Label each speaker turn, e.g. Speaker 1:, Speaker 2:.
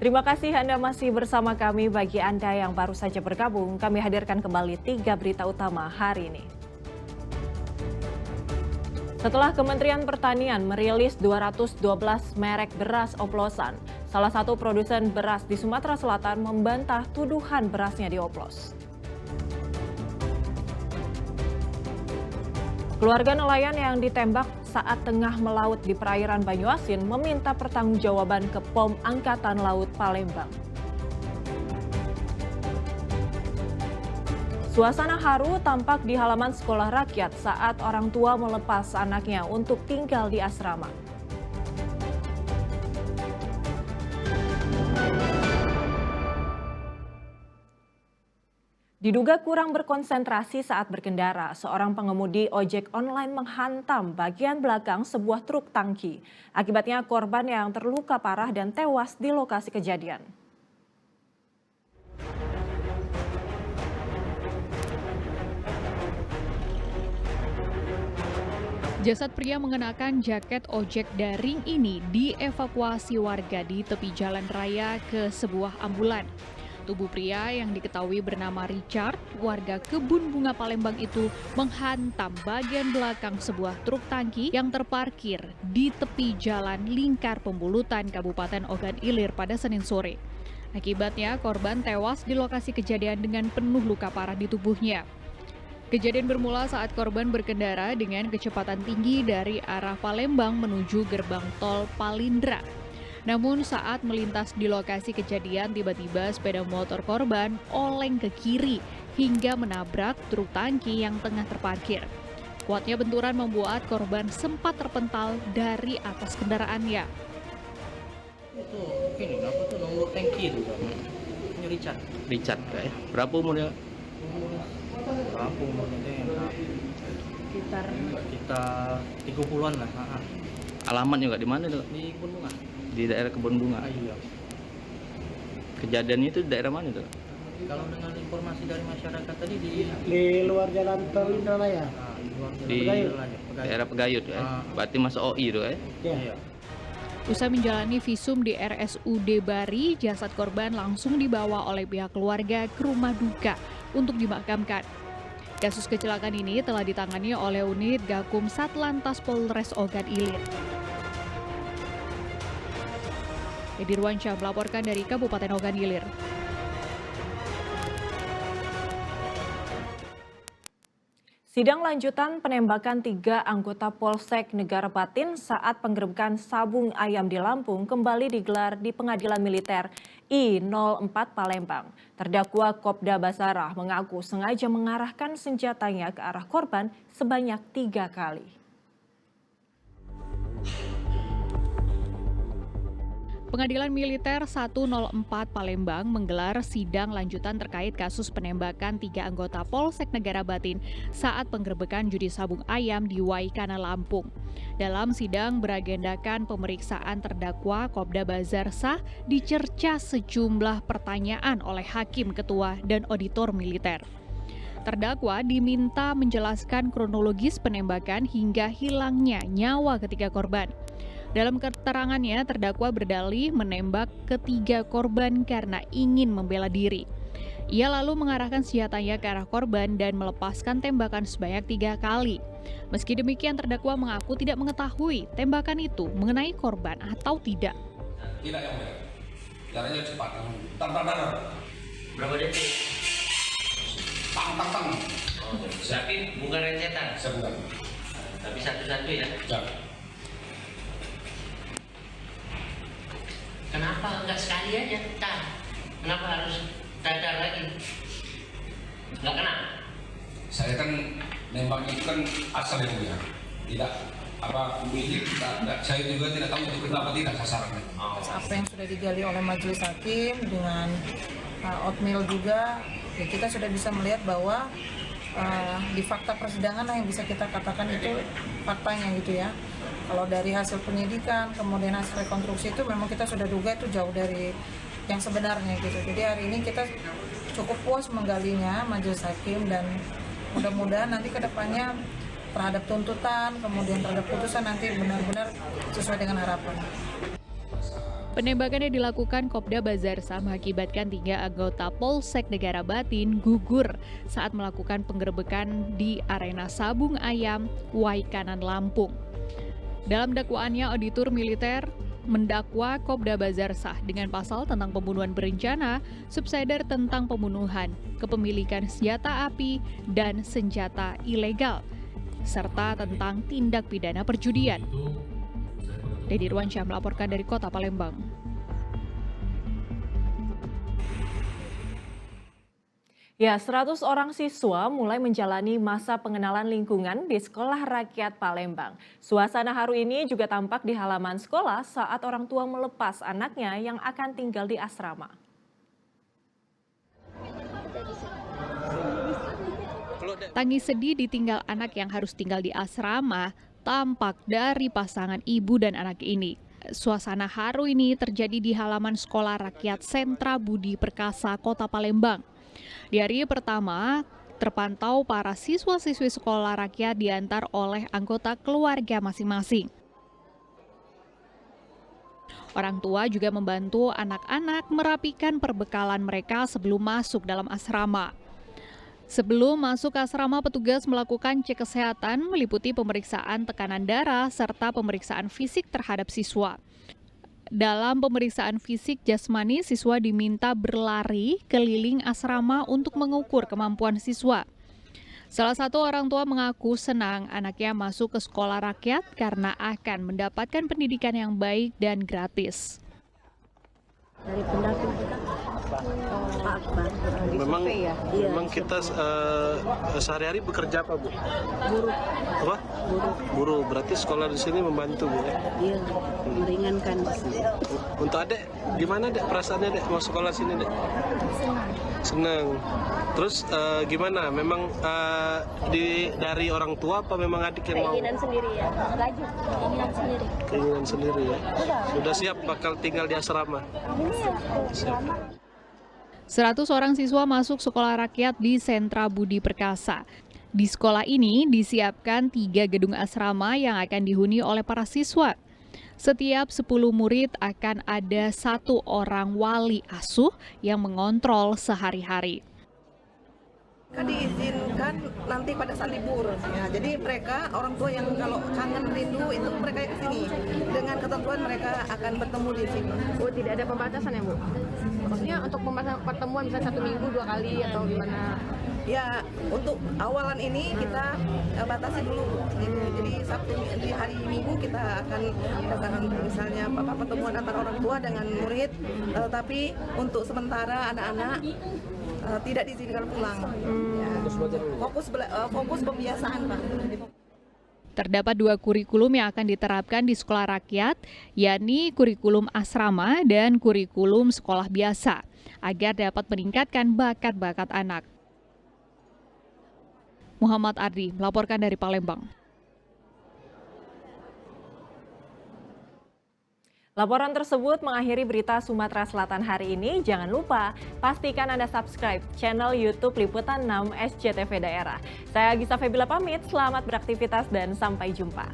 Speaker 1: Terima kasih Anda masih bersama kami. Bagi Anda yang baru saja bergabung, kami hadirkan kembali 3 berita utama hari ini. Setelah Kementerian Pertanian merilis 212 merek beras oplosan, salah satu produsen beras di Sumatera Selatan membantah tuduhan berasnya dioplos. Keluarga nelayan yang ditembak saat tengah melaut di perairan Banyuasin meminta pertanggungjawaban ke POM Angkatan Laut Palembang. Suasana haru tampak di halaman sekolah rakyat saat orang tua melepas anaknya untuk tinggal di asrama. Diduga kurang berkonsentrasi saat berkendara, seorang pengemudi ojek online menghantam bagian belakang sebuah truk tangki. Akibatnya korban yang terluka parah dan tewas di lokasi kejadian.
Speaker 2: Jasad pria mengenakan jaket ojek daring ini dievakuasi warga di tepi jalan raya ke sebuah ambulan. Tubuh pria yang diketahui bernama Richard, warga Kebun Bunga Palembang itu menghantam bagian belakang sebuah truk tangki yang terparkir di tepi jalan Lingkar Pembulutan, Kabupaten Ogan Ilir pada Senin sore. Akibatnya korban tewas di lokasi kejadian dengan penuh luka parah di tubuhnya. Kejadian bermula saat korban berkendara dengan kecepatan tinggi dari arah Palembang menuju gerbang tol Palindra. Namun saat melintas di lokasi kejadian, tiba-tiba sepeda motor korban oleng ke kiri hingga menabrak truk tangki yang tengah terparkir. Kuatnya benturan membuat korban sempat terpental dari atas kendaraannya.
Speaker 3: Itu ini apa tuh nomor tangki itu kan? Ini Richard.
Speaker 4: Richard kayak. Berapa umurnya?
Speaker 3: Berapa umurnya dia?
Speaker 1: Sekitar
Speaker 3: 30-an lah.
Speaker 4: Alamat juga di mana tuh?
Speaker 3: Di Kebun Bunga.
Speaker 4: Di daerah Kebun Bunga.
Speaker 3: Iya.
Speaker 4: Kejadiannya itu di daerah mana tuh?
Speaker 3: Kalau dengan informasi dari masyarakat tadi di
Speaker 5: luar jalan tol Indralaya.
Speaker 3: luar
Speaker 4: Di
Speaker 3: Pegayut.
Speaker 4: daerah Pegayut ya. Berarti masuk OI tuh ya.
Speaker 3: Iya.
Speaker 2: Usai menjalani visum di RSUD Bari, jasad korban langsung dibawa oleh pihak keluarga ke rumah duka untuk dimakamkan. Kasus kecelakaan ini telah ditangani oleh unit Gakum Satlantas Polres Ogan Ilir. Edi Ruansyah melaporkan dari Kabupaten Ogan Ilir.
Speaker 1: Sidang lanjutan penembakan 3 anggota Polsek Negara Batin saat penggerebekan sabung ayam di Lampung kembali digelar di Pengadilan Militer I-04 Palembang. Terdakwa Kopda Basarah mengaku sengaja mengarahkan senjatanya ke arah korban sebanyak 3 kali.
Speaker 2: Pengadilan Militer 104 Palembang menggelar sidang lanjutan terkait kasus penembakan 3 anggota Polsek Negara Batin saat penggerebekan judi sabung ayam di Waikana, Lampung. Dalam sidang beragendakan pemeriksaan terdakwa Kopda Bazarsah dicerca sejumlah pertanyaan oleh hakim ketua dan auditor militer. Terdakwa diminta menjelaskan kronologis penembakan hingga hilangnya nyawa ketiga korban. Dalam keterangannya, terdakwa berdalih menembak ketiga korban karena ingin membela diri. Ia lalu mengarahkan senjatanya ke arah korban dan melepaskan tembakan sebanyak 3 kali. Meski demikian, terdakwa mengaku tidak mengetahui tembakan itu mengenai korban atau tidak.
Speaker 6: Tidak yang mulia. Jaraknya cepat. Tang.
Speaker 7: Berapa detik?
Speaker 6: Tang.
Speaker 7: Tapi bukan rencetan.
Speaker 6: Sebulan.
Speaker 7: Tapi satu-satu ya.
Speaker 6: Jangan.
Speaker 7: Kenapa enggak sekali aja? Kenapa harus dadar lagi? Enggak kena?
Speaker 6: Saya kan nembak itu kan asal yang mulia. Tidak milik. Saya juga tidak tahu itu kenapa tidak sasarannya.
Speaker 8: Apa yang sudah digali oleh majelis hakim dengan oatmeal juga, ya kita sudah bisa melihat bahwa di fakta persidangan yang bisa kita katakan itu faktanya gitu ya. Kalau dari hasil penyidikan, kemudian hasil rekonstruksi itu memang kita sudah duga itu jauh dari yang sebenarnya gitu. Jadi hari ini kita cukup puas menggalinya majelis hakim dan mudah-mudahan nanti ke depannya terhadap tuntutan, kemudian terhadap putusan nanti benar-benar sesuai dengan harapan.
Speaker 2: Penembakan yang dilakukan Kopda Bazarsah mengakibatkan 3 anggota Polsek Negara Batin gugur saat melakukan penggerebekan di arena sabung ayam Waikanan, Lampung. Dalam dakwaannya, auditor militer mendakwa Kopda Bazarsah dengan pasal tentang pembunuhan berencana, subsidiar tentang pembunuhan, kepemilikan senjata api, dan senjata ilegal, serta tentang tindak pidana perjudian. Dedi Irwansyah melaporkan dari Kota Palembang.
Speaker 1: Ya, 100 orang siswa mulai menjalani masa pengenalan lingkungan di Sekolah Rakyat Palembang. Suasana haru ini juga tampak di halaman sekolah saat orang tua melepas anaknya yang akan tinggal di asrama.
Speaker 2: Tangis sedih ditinggal anak yang harus tinggal di asrama tampak dari pasangan ibu dan anak ini. Suasana haru ini terjadi di halaman Sekolah Rakyat Sentra Budi Perkasa, Kota Palembang. Di hari pertama, terpantau para siswa-siswi sekolah rakyat diantar oleh anggota keluarga masing-masing. Orang tua juga membantu anak-anak merapikan perbekalan mereka sebelum masuk dalam asrama. Sebelum masuk ke asrama, petugas melakukan cek kesehatan meliputi pemeriksaan tekanan darah serta pemeriksaan fisik terhadap siswa. Dalam pemeriksaan fisik jasmani, siswa diminta berlari keliling asrama untuk mengukur kemampuan siswa. Salah satu orang tua mengaku senang anaknya masuk ke sekolah rakyat karena akan mendapatkan pendidikan yang baik dan gratis.
Speaker 9: Dari pendamping kita, Pak Akbar,
Speaker 5: Memang,
Speaker 9: ya?
Speaker 5: memang kita sehari-hari bekerja apa, Bu?
Speaker 9: Buruh,
Speaker 5: Apa? Buruh. Berarti sekolah di sini membantu, Bu, ya?
Speaker 9: iya, meringankan.
Speaker 5: Untuk adek, gimana dek perasaannya dek mau sekolah sini dek? Senang. Terus gimana? Memang dari orang tua apa memang adik yang mau?
Speaker 9: Keinginan sendiri ya, laju, keinginan sendiri.
Speaker 5: Keinginan sendiri ya. Sudah siap bakal tinggal di asrama. Siap.
Speaker 2: 100 orang siswa masuk sekolah rakyat di Sentra Budi Perkasa. Di sekolah ini disiapkan 3 gedung asrama yang akan dihuni oleh para siswa. Setiap 10 murid akan ada 1 orang wali asuh yang mengontrol sehari-hari.
Speaker 8: Diizinkan nanti pada saat libur, ya. Jadi mereka orang tua yang kalau kangen rindu itu mereka ke sini. Dengan ketentuan mereka akan bertemu di sini.
Speaker 10: Oh, tidak ada pembatasan ya, Bu? Maksudnya untuk pertemuan bisa 1 minggu 2 kali atau gimana?
Speaker 8: Ya, untuk awalan ini kita batasi dulu. Jadi Sabtu di hari Minggu kita akan adakan misalnya pertemuan antara orang tua dengan murid, tapi untuk sementara anak-anak tidak diizinkan pulang. Ya. Fokus pembiasaan, Pak.
Speaker 2: Terdapat 2 kurikulum yang akan diterapkan di sekolah rakyat, yakni kurikulum asrama dan kurikulum sekolah biasa, agar dapat meningkatkan bakat-bakat anak. Muhammad Ardi melaporkan dari Palembang.
Speaker 1: Laporan tersebut mengakhiri berita Sumatera Selatan hari ini. Jangan lupa pastikan Anda subscribe channel YouTube Liputan 6 SCTV Daerah. Saya Gisa Febila pamit, selamat beraktivitas dan sampai jumpa.